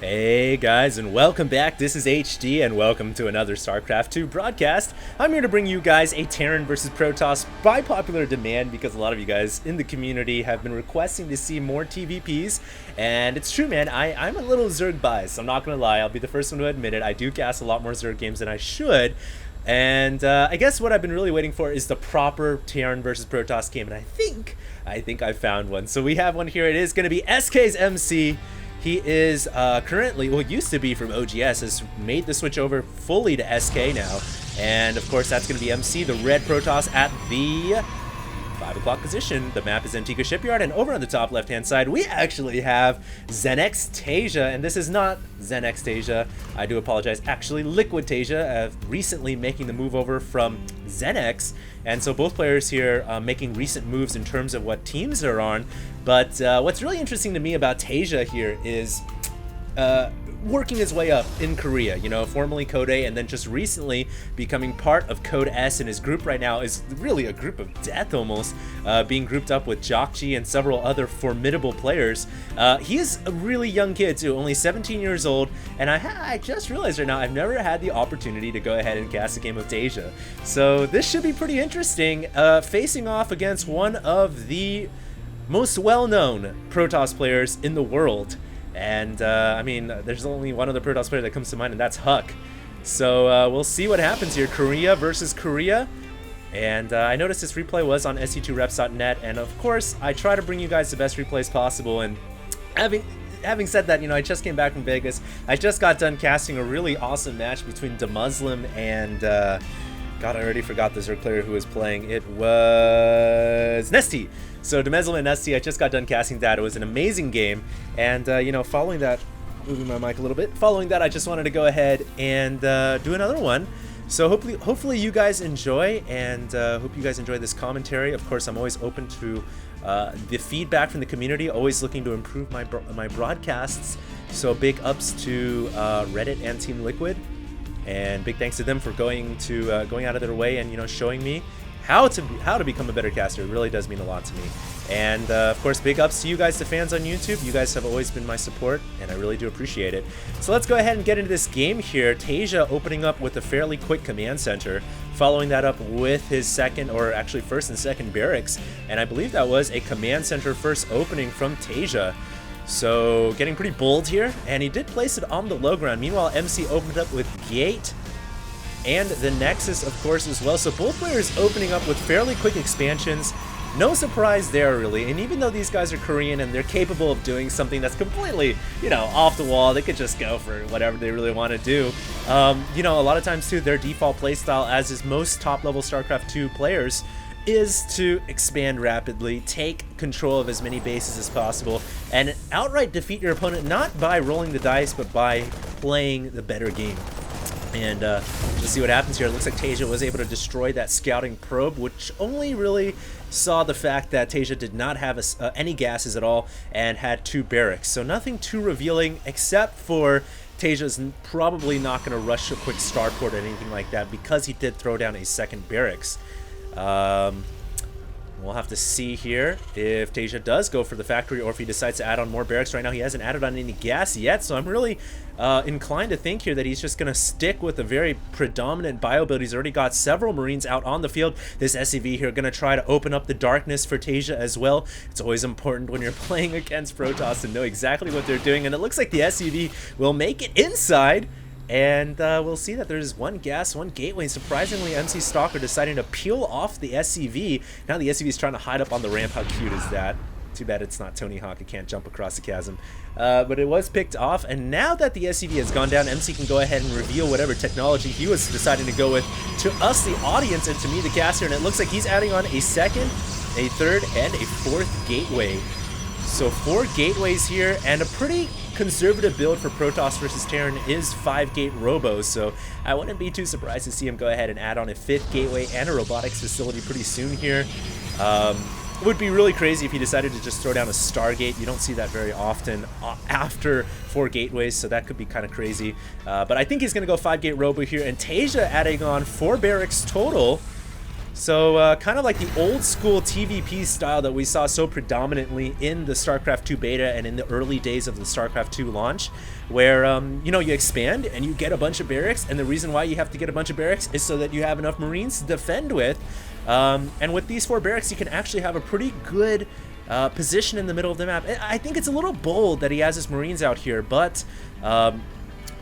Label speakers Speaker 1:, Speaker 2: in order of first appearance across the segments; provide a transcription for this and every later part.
Speaker 1: Hey guys, and welcome back. This is HD, and welcome to another Starcraft 2 broadcast. I'm here to bring you guys a Terran versus Protoss by popular demand because a lot of you guys in the community have been requesting to see more TVPs. And it's true, man, I'm a little Zerg biased. I'm not gonna lie, I'll be the first one to admit it. I do cast a lot more Zerg games than I should. And I guess what I've been really waiting for is the proper Terran versus Protoss game, and I think I found one. So we have one here. It is going to be SKMC. He is currently, well, used to be from OGS, has made the switch over fully to SK now. And of course, that's going to be MC, the red Protoss at the 5 o'clock position. The map is Antigua Shipyard, and over on the top left-hand side, we actually have LiquidTaeja, and this is not LiquidTaeja. I do apologize. Actually, LiquidTaeja, recently making the move over from Zenex, and so both players here making recent moves in terms of what teams they're on. But what's really interesting to me about Taeja here is working his way up in Korea, you know, formerly Code A, and then just recently becoming part of Code S, and his group right now is really a group of death almost, being grouped up with Jockji and several other formidable players. He is a really young kid too, only 17 years old, and I just realized right now I've never had the opportunity to go ahead and cast a game of Taeja. So this should be pretty interesting, facing off against one of the most well-known Protoss players in the world. And I mean, there's only one other Protoss player that comes to mind, and that's Huck. So we'll see what happens here. Korea versus Korea. And I noticed this replay was on sc2reps.net, and of course I try to bring you guys the best replays possible. And having said that, you know, I just came back from Vegas. I just got done casting a really awesome match between DeMuslim and God, I already forgot the Zerg player who was playing. It was Nesty. So DeMuslim and Nesty, I just got done casting that. It was an amazing game. And, you know, following that, moving my mic a little bit, following that, I just wanted to go ahead and do another one. So hopefully you guys enjoy, and hope you guys enjoy this commentary. Of course, I'm always open to the feedback from the community, always looking to improve my broadcasts. So big ups to Reddit and Team Liquid. And big thanks to them for going out of their way and, you know, showing me how to become a better caster. It really does mean a lot to me. And of course, big ups to you guys, the fans on YouTube. You guys have always been my support, and I really do appreciate it. So let's go ahead and get into this game here. Taeja opening up with a fairly quick command center, following that up with his second, or actually first and second barracks, and I believe that was a command center first opening from Taeja. So getting pretty bold here, and he did place it on the low ground. Meanwhile, MC opened up with Gate and the Nexus, of course, as well. So both players opening up with fairly quick expansions. No surprise there, really. And even though these guys are Korean and they're capable of doing something that's completely, you know, off the wall, they could just go for whatever they really want to do. You know, a lot of times, too, their default playstyle, as is most top-level StarCraft 2 players, is to expand rapidly, take control of as many bases as possible, and outright defeat your opponent, not by rolling the dice, but by playing the better game. And just see what happens here. It looks like Taeja was able to destroy that scouting probe, which only really saw the fact that Taeja did not have any gases at all and had 2 barracks. So nothing too revealing, except for Taeja's probably not going to rush a quick starport or anything like that, because he did throw down a second barracks. We'll have to see here if Taeja does go for the factory or if he decides to add on more barracks. Right now he hasn't added on any gas yet, so I'm really inclined to think here that he's just going to stick with a very predominant bio build. He's already got several Marines out on the field. This SCV here going to try to open up the darkness for Taeja as well. It's always important when you're playing against Protoss to know exactly what they're doing, and it looks like the SCV will make it inside. And we'll see that there's one gas, one gateway. Surprisingly, MC Stalker deciding to peel off the SCV. Now the SCV is trying to hide up on the ramp. How cute is that? Too bad it's not Tony Hawk. It can't jump across the chasm. But it was picked off. And now that the SCV has gone down, MC can go ahead and reveal whatever technology he was deciding to go with to us, the audience, and to me, the caster. And it looks like he's adding on a second, a third, and a fourth gateway. So 4 gateways here, and a pretty conservative build for Protoss versus Terran is 5-gate robos, so I wouldn't be too surprised to see him go ahead and add on a 5th gateway and a robotics facility pretty soon here. It would be really crazy if he decided to just throw down a Stargate. You don't see that very often after 4 gateways, so that could be kind of crazy. But I think he's going to go 5-gate robo here, and Taeja adding on 4 barracks total. So kind of like the old school TVP style that we saw so predominantly in the StarCraft 2 beta and in the early days of the StarCraft 2 launch, where you know, you expand and you get a bunch of barracks, and the reason why you have to get a bunch of barracks is so that you have enough Marines to defend with. And with these 4 barracks, you can actually have a pretty good position in the middle of the map. I think it's a little bold that he has his Marines out here, but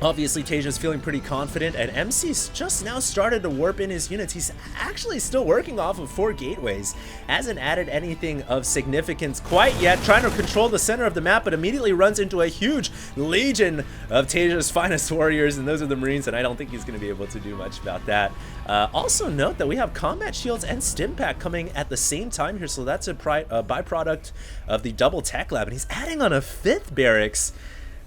Speaker 1: obviously Taeja's feeling pretty confident, and MC's just now started to warp in his units. He's actually still working off of 4 gateways. Hasn't added anything of significance quite yet, trying to control the center of the map, but immediately runs into a huge legion of Taeja's finest warriors, and those are the Marines, and I don't think he's going to be able to do much about that. Also note that we have combat shields and stim pack coming at the same time here, so that's a byproduct of the double tech lab, and he's adding on a 5th barracks.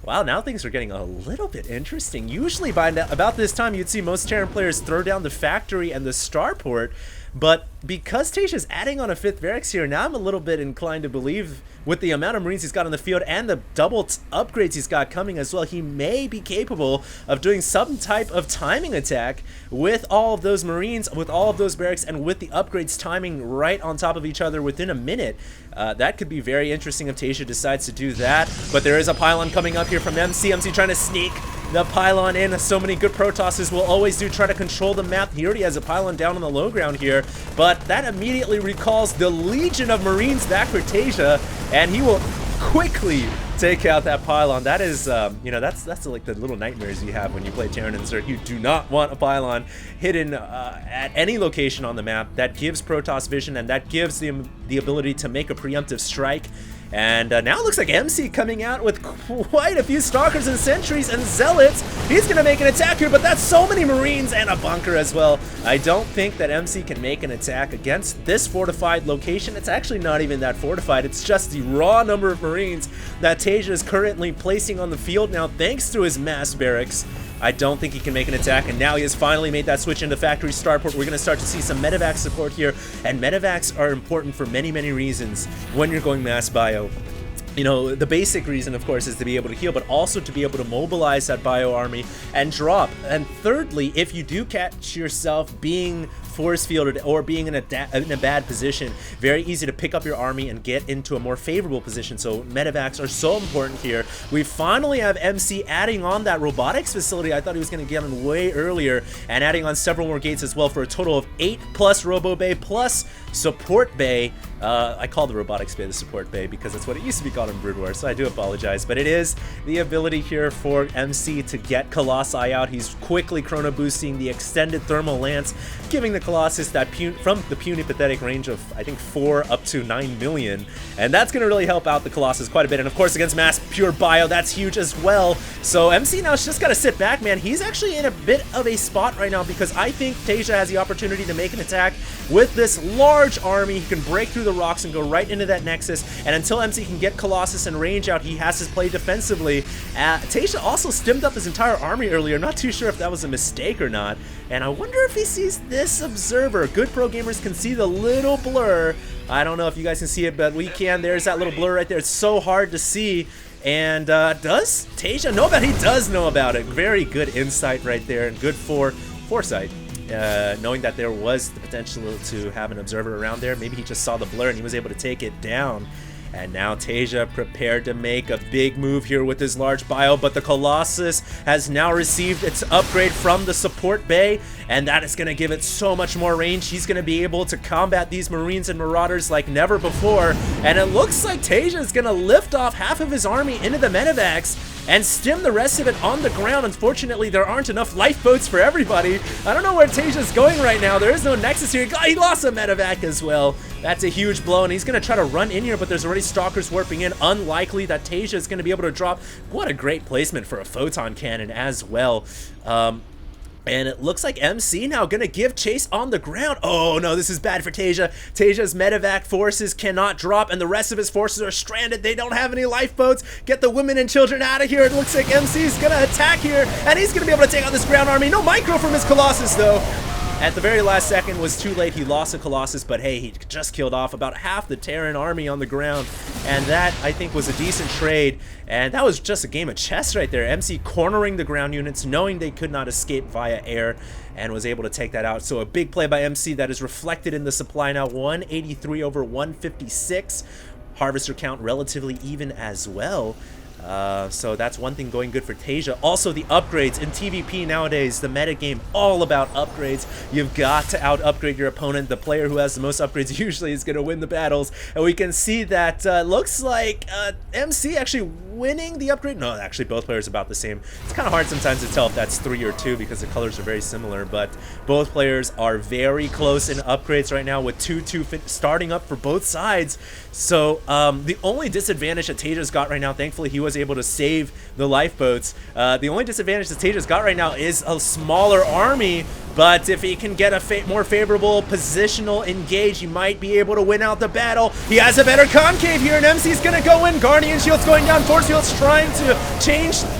Speaker 1: Wow, now things are getting a little bit interesting. Usually by about this time, you'd see most Terran players throw down the factory and the starport, but because Taeja's adding on a 5th barracks here, now I'm a little bit inclined to believe, with the amount of Marines he's got on the field and the double upgrades he's got coming as well, he may be capable of doing some type of timing attack with all of those Marines, with all of those barracks, and with the upgrades timing right on top of each other within a minute. That could be very interesting if Taeja decides to do that, but there is a pylon coming up here from MC. MC trying to sneak the pylon in. So many good Protosses will always do, try to control the map. He already has a pylon down on the low ground here, but that immediately recalls the legion of Marines back for Taeja, and he will quickly take out that pylon. That is, you know, that's like the little nightmares you have when you play Terran and Zerg. You do not want a pylon hidden at any location on the map. That gives Protoss vision, and that gives the ability to make a preemptive strike. And now it looks like MC coming out with quite a few Stalkers and Sentries and Zealots. He's going to make an attack here, but that's so many Marines and a bunker as well. I don't think that MC can make an attack against this fortified location. It's actually not even that fortified. It's just the raw number of Marines that Taeja is currently placing on the field now, thanks to his mass barracks. I don't think he can make an attack, and now he has finally made that switch into factory starport. We're going to start to see some medevac support here, and medevacs are important for many, many reasons when you're going mass bio. You know, the basic reason, of course, is to be able to heal, but also to be able to mobilize that bio army and drop. And thirdly, if you do catch yourself being force fielded or being in a bad position, very easy to pick up your army and get into a more favorable position. So medevacs are so important here. We finally have MC adding on that robotics facility. I thought he was going to get in way earlier, and adding on several more gates as well, for a total of 8 plus robo bay plus support bay. I call the robotics bay the support bay because that's what it used to be called in Brood War, so I do apologize. But it is the ability here for MC to get Colossi out. He's quickly chrono boosting the extended thermal lance, giving the Colossus that from the puny pathetic range of, I think, 4 up to 9 million. And that's going to really help out the Colossus quite a bit. And of course, against mass pure bio, that's huge as well. So MC now's just got to sit back, man. He's actually in a bit of a spot right now, because I think Taeja has the opportunity to make an attack with this large army. He can break through the rocks and go right into that nexus, and until MC can get Colossus and range out, he has to play defensively. Taeja also stemmed up his entire army earlier. Not too sure if that was a mistake or not, and I wonder if he sees this observer. Good pro gamers can see the little blur. I don't know if you guys can see it, but we can. There's that little blur right there. It's so hard to see. And does Taeja know about it? He does know about it. Very good insight right there, and good foresight. Knowing that there was the potential to have an observer around there. Maybe he just saw the blur and he was able to take it down. And now Taeja prepared to make a big move here with his large bio, but the Colossus has now received its upgrade from the support bay, and that is going to give it so much more range. He's going to be able to combat these Marines and Marauders like never before, and it looks like Taeja is going to lift off half of his army into the medevacs and stem the rest of it on the ground. Unfortunately, there aren't enough lifeboats for everybody. I don't know where Taeja's going right now. There is no nexus here. He lost a medevac as well. That's a huge blow, and he's going to try to run in here, but there's already Stalkers warping in. Unlikely that Taeja is going to be able to drop. What a great placement for a photon cannon as well. And it looks like MC now gonna give chase on the ground. Oh no, this is bad for Taeja. Taeja's medevac forces cannot drop, and the rest of his forces are stranded. They don't have any lifeboats. Get the women and children out of here. It looks like MC's gonna attack here, and he's gonna be able to take out this ground army. No micro from his Colossus though. at the very last second was too late. He lost a Colossus, but hey, he just killed off about half the Terran army on the ground, and that, I think, was a decent trade, and that was just a game of chess right there. MC cornering the ground units, knowing they could not escape via air, and was able to take that out. So a big play by MC that is reflected in the supply now, 183 over 156. Harvester count relatively even as well. So that's one thing going good for Taeja. Also, the upgrades in TVP nowadays, the meta game, all about upgrades. You've got to out-upgrade your opponent. The player who has the most upgrades usually is going to win the battles. And we can see that looks like MC actually winning the upgrade. No, actually, both players are about the same. It's kind of hard sometimes to tell if that's 3 or 2 because the colors are very similar, but both players are very close in upgrades right now with 2-2 starting up for both sides. So the only disadvantage that Taeja's got right now, thankfully he was able to save the lifeboats. The only disadvantage that Taeja's got right now is a smaller army, but if he can get a more favorable positional engage, he might be able to win out the battle. He has a better concave here, and MC's gonna go in. Guardian Shield's going down, Force Field's trying to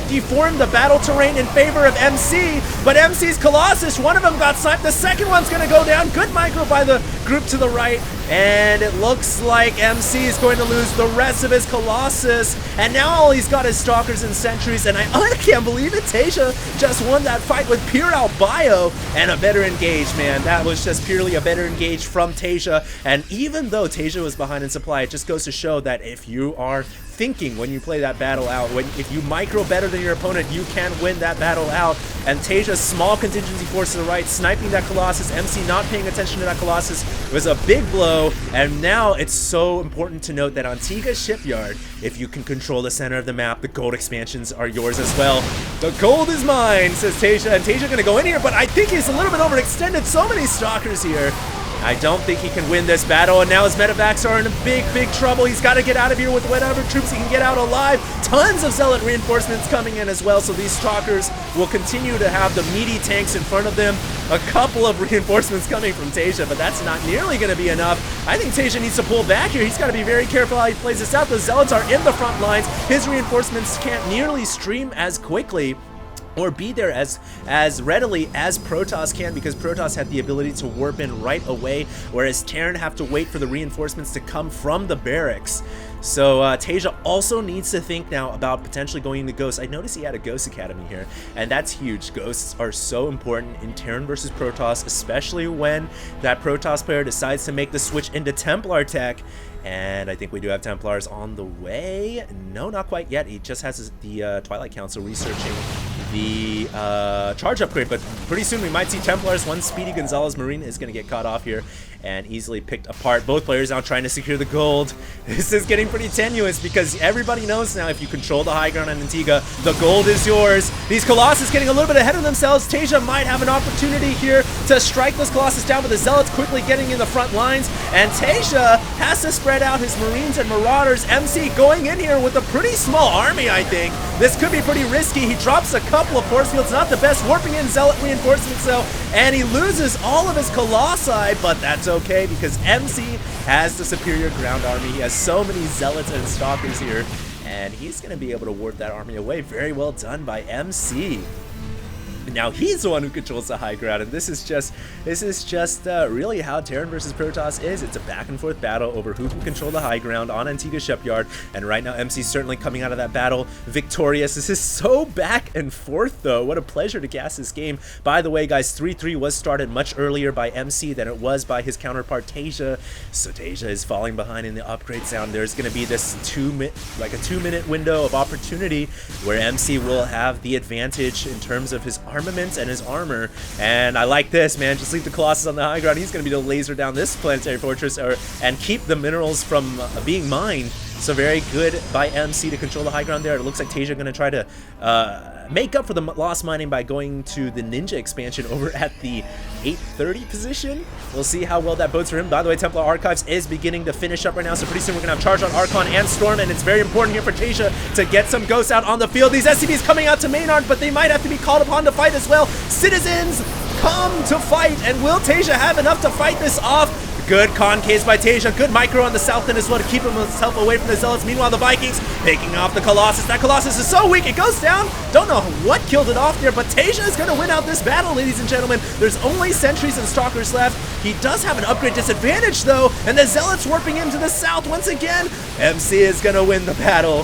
Speaker 1: deform the battle terrain in favor of MC, but MC's Colossus, one of them got sniped, the second one's gonna go down. Good micro by the group to the right, and it looks like MC is going to lose the rest of his Colossus, and now all he's got is Stalkers and Sentries, and I can't believe it. Taeja just won that fight with pure Albio and a better engage, man. That was just purely a better engage from Taeja, and even though Taeja was behind in supply, it just goes to show that if you are thinking when you play that battle out, if you micro better than your opponent, you can win that battle out. And Taeja's small contingency force to the right, sniping that Colossus, MC not paying attention to that Colossus, was a big blow. And now it's so important to note that on Antigua Shipyard, if you can control the center of the map, the gold expansions are yours as well. The gold is mine, says Taeja, and Taeja gonna go in here, but I think he's a little bit overextended. So many Stalkers here. I don't think he can win this battle, and now his medevacs are in big trouble. He's got to get out of here with whatever troops he can get out alive. Tons of Zealot reinforcements coming in as well, so these Stalkers will continue to have the meaty tanks in front of them. A couple of reinforcements coming from Taeja, but that's not nearly going to be enough. I think Taeja needs to pull back here. He's got to be very careful how he plays this out. The Zealots are in the front lines. His reinforcements can't nearly stream as quickly or be there as readily as Protoss can, because Protoss had the ability to warp in right away, whereas Terran have to wait for the reinforcements to come from the barracks. So Taeja also needs to think now about potentially going to Ghost. I noticed he had a Ghost Academy here, and that's huge. Ghosts are so important in Terran versus Protoss, especially when that Protoss player decides to make the switch into Templar tech. And I think we do have Templars on the way. No, not quite yet. He just has the Twilight Council researching the charge upgrade, but pretty soon we might see Templars. One Speedy Gonzalez Marine is going to get caught off here and easily picked apart. Both players now trying to secure the gold. This is getting pretty tenuous because everybody knows now if you control the high ground on Antigua, the gold is yours. These Colossus getting a little bit ahead of themselves. Taeja might have an opportunity here to strike this Colossus down, but the Zealots quickly getting in the front lines, and Taeja has to spread out his Marines and Marauders. MC going in here with a pretty small army, I think. This could be pretty risky. He drops a couple of force fields, not the best, warping in Zealot reinforcements though, and he loses all of his Colossi, but that's okay because MC has the superior ground army. He has so many Zealots and Stalkers here, and he's going to be able to warp that army away. Very well done by MC. Now he's the one who controls the high ground, and this is just really how Terran versus Protoss is. It's a back and forth battle over who can control the high ground on Antigua Shipyard, and right now MC's certainly coming out of that battle victorious. This is so back and forth though. What a pleasure to gas this game. By the way guys, 3-3 was started much earlier by MC than it was by his counterpart Taeja, so Taeja is falling behind in the upgrade sound. There's going to be this 2-minute window of opportunity where MC will have the advantage in terms of his armaments and his armor, and I like this, man. Just leave the Colossus on the high ground. He's going to be able to laser down this planetary fortress and keep the minerals from being mined. So very good by MC to control the high ground there. It looks like Taeja going to try to make up for the lost mining by going to the Ninja expansion over at the 830 position. We'll see how well that bodes for him. By the way, Templar Archives is beginning to finish up right now, so pretty soon we're going to have Charge on Archon and Storm, and it's very important here for Taeja to get some ghosts out on the field. These SCVs coming out to Maynard, but they might have to be called upon to fight as well. Citizens come to fight, and will Taeja have enough to fight this off? Good concaves by Taeja. Good micro on the south end as well to keep himself away from the Zealots. Meanwhile, the Vikings picking off the Colossus. That Colossus is so weak. It goes down. Don't know what killed it off there, but Taeja is going to win out this battle, ladies and gentlemen. There's only sentries and stalkers left. He does have an upgrade disadvantage, though, and the Zealots warping into the south once again. MC is going to win the battle.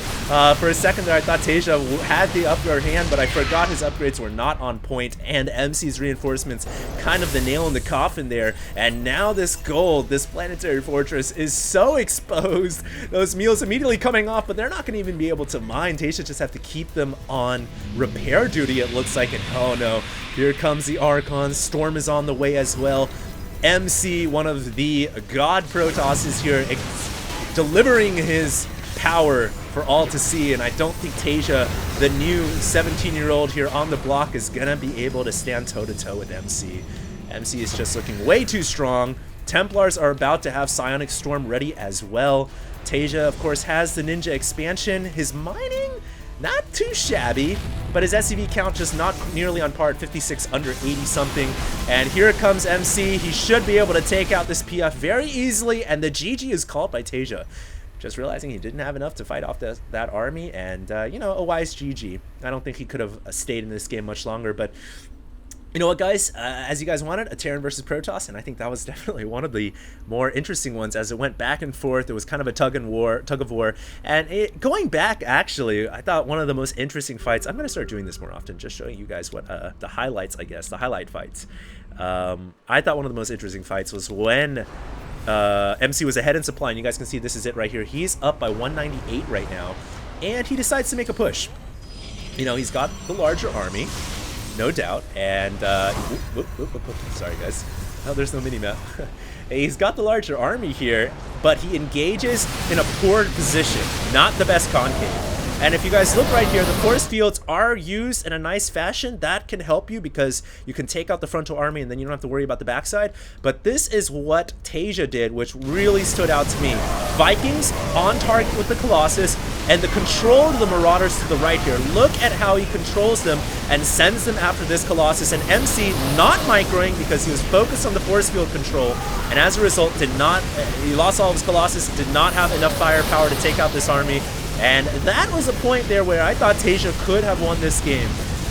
Speaker 1: For a second there, I thought Taeja had the upper hand, but I forgot his upgrades were not on point, and MC's reinforcements kind of the nail in the coffin there. And now this gold, this planetary fortress, is so exposed. Those meals immediately coming off, but they're not going to even be able to mine. Taeja just have to keep them on repair duty, it looks like. And oh no, here comes the Archon. Storm is on the way as well. MC, one of the god Protosses here, delivering his power for all to see, and I don't think Taeja, the new 17-year-old here on the block, is gonna be able to stand toe-to-toe with MC. MC is just looking way too strong. Templars are about to have Psionic Storm ready as well. Taeja, of course, has the Ninja expansion. His mining, not too shabby, but his SCV count just not nearly on par at 56 under 80 something. And here comes MC. He should be able to take out this PF very easily, and the GG is called by Taeja. Just realizing he didn't have enough to fight off that army, and you know, a wise GG. I don't think he could have stayed in this game much longer, but you know what, guys? As you guys wanted, a Terran versus Protoss, and I think that was definitely one of the more interesting ones as it went back and forth. It was kind of a tug of war, and going back, actually, I thought one of the most interesting fights. I'm going to start doing this more often, just showing you guys what the highlights, I guess, the highlight fights. I thought one of the most interesting fights was when MC was ahead in supply, and you guys can see this is it right here. He's up by 198 right now, and he decides to make a push. You know, he's got the larger army, no doubt, and sorry guys, oh, there's no mini-map. He's got the larger army here, but he engages in a poor position, not the best concave. And if you guys look right here, the force fields are used in a nice fashion. That can help you because you can take out the frontal army and then you don't have to worry about the backside. But this is what Taeja did, which really stood out to me. Vikings on target with the Colossus, and the control of the Marauders to the right here. Look at how he controls them and sends them after this Colossus. And MC not microing because he was focused on the force field control, and as a result he lost all of his Colossus, did not have enough firepower to take out this army. And that was a point there where I thought Taeja could have won this game.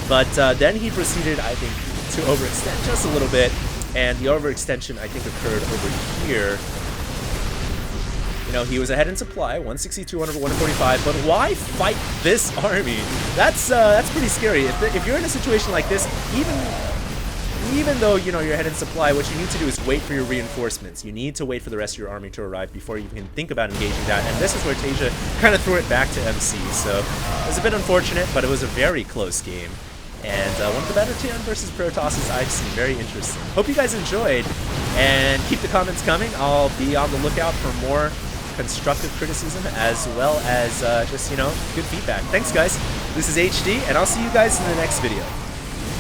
Speaker 1: But then he proceeded, I think, to overextend just a little bit. And the overextension, I think, occurred over here. You know, he was ahead in supply, 162 over 145. But why fight this army? That's pretty scary. If you're in a situation like this, even though, you know, you're ahead in supply, what you need to do is wait for your reinforcements. You need to wait for the rest of your army to arrive before you can think about engaging that. And this is where Taeja kind of threw it back to MC. So it was a bit unfortunate, but it was a very close game. And one of the better Terran versus Protosses I've seen. Very interesting. Hope you guys enjoyed, and keep the comments coming. I'll be on the lookout for more constructive criticism as well as just, you know, good feedback. Thanks, guys. This is HD, and I'll see you guys in the next video.